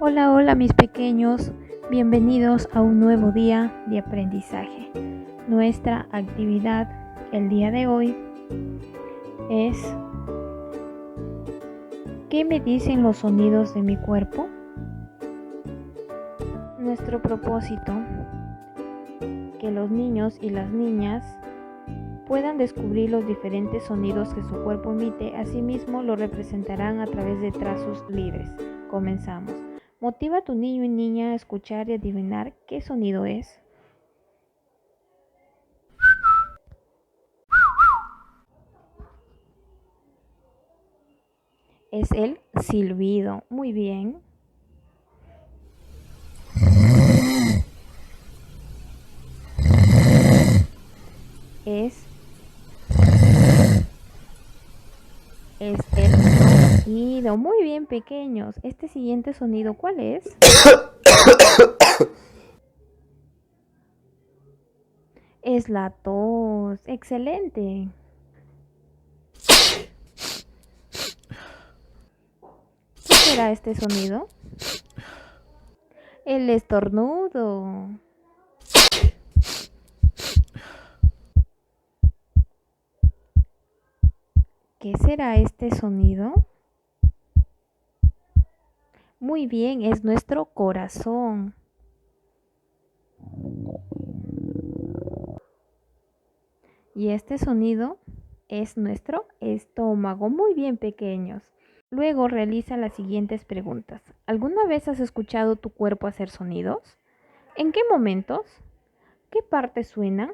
Hola, hola mis pequeños, bienvenidos a un nuevo día de aprendizaje. Nuestra actividad el día de hoy es ¿qué me dicen los sonidos de mi cuerpo? Nuestro propósito, que los niños y las niñas puedan descubrir los diferentes sonidos que su cuerpo emite, asimismo lo representarán a través de trazos libres. Comenzamos. Motiva a tu niño y niña a escuchar y adivinar qué sonido es. Es el silbido. Muy bien. Es el sonido. Muy bien, pequeños. Este siguiente sonido, ¿cuál es? Es la tos. Excelente. ¿Qué será este sonido? El estornudo. ¿Qué será este sonido? Muy bien, es nuestro corazón. Y este sonido es nuestro estómago. Muy bien, pequeños. Luego realiza las siguientes preguntas. ¿Alguna vez has escuchado tu cuerpo hacer sonidos? ¿En qué momentos? ¿Qué partes suenan?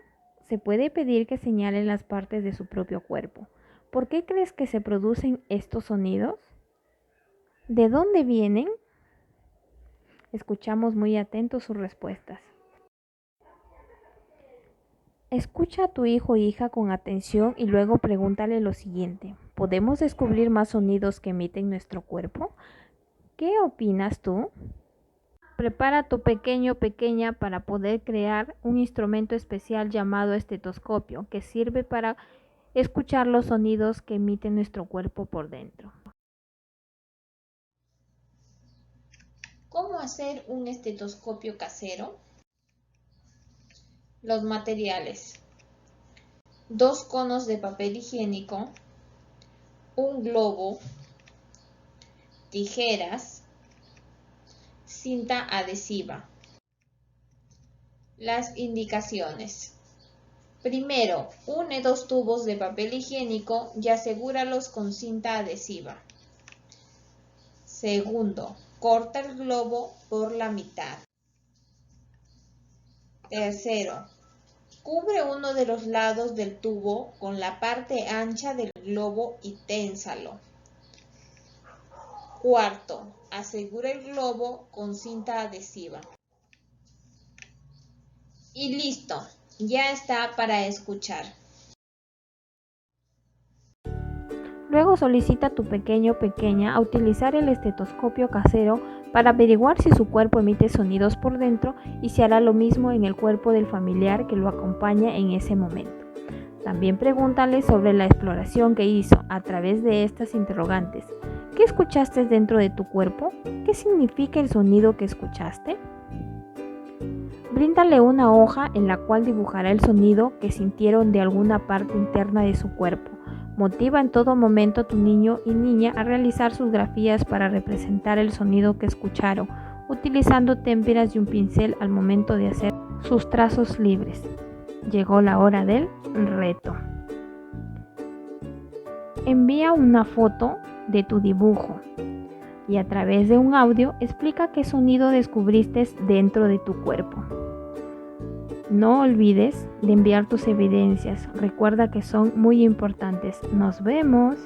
Se puede pedir que señalen las partes de su propio cuerpo. ¿Por qué crees que se producen estos sonidos? ¿De dónde vienen? Escuchamos muy atentos sus respuestas. Escucha a tu hijo o hija con atención y luego pregúntale lo siguiente. ¿Podemos descubrir más sonidos que emiten nuestro cuerpo? ¿Qué opinas tú? Prepara a tu pequeño o pequeña para poder crear un instrumento especial llamado estetoscopio que sirve para escuchar los sonidos que emite nuestro cuerpo por dentro. ¿Cómo hacer un estetoscopio casero? Los materiales: 2 conos de papel higiénico, un globo, tijeras, cinta adhesiva. Las indicaciones: primero, une 2 tubos de papel higiénico y asegúralos con cinta adhesiva. Segundo, corta el globo por la mitad. Tercero, cubre uno de los lados del tubo con la parte ancha del globo y ténsalo. Cuarto, asegura el globo con cinta adhesiva. Y listo, ya está para escuchar. Luego solicita a tu pequeño o pequeña a utilizar el estetoscopio casero para averiguar si su cuerpo emite sonidos por dentro y si hará lo mismo en el cuerpo del familiar que lo acompaña en ese momento. También pregúntale sobre la exploración que hizo a través de estas interrogantes. ¿Qué escuchaste dentro de tu cuerpo? ¿Qué significa el sonido que escuchaste? Bríndale una hoja en la cual dibujará el sonido que sintieron de alguna parte interna de su cuerpo. Motiva en todo momento a tu niño y niña a realizar sus grafías para representar el sonido que escucharon, utilizando témperas y un pincel al momento de hacer sus trazos libres. Llegó la hora del reto. Envía una foto de tu dibujo y a través de un audio explica qué sonido descubriste dentro de tu cuerpo. No olvides de enviar tus evidencias. Recuerda que son muy importantes. Nos vemos.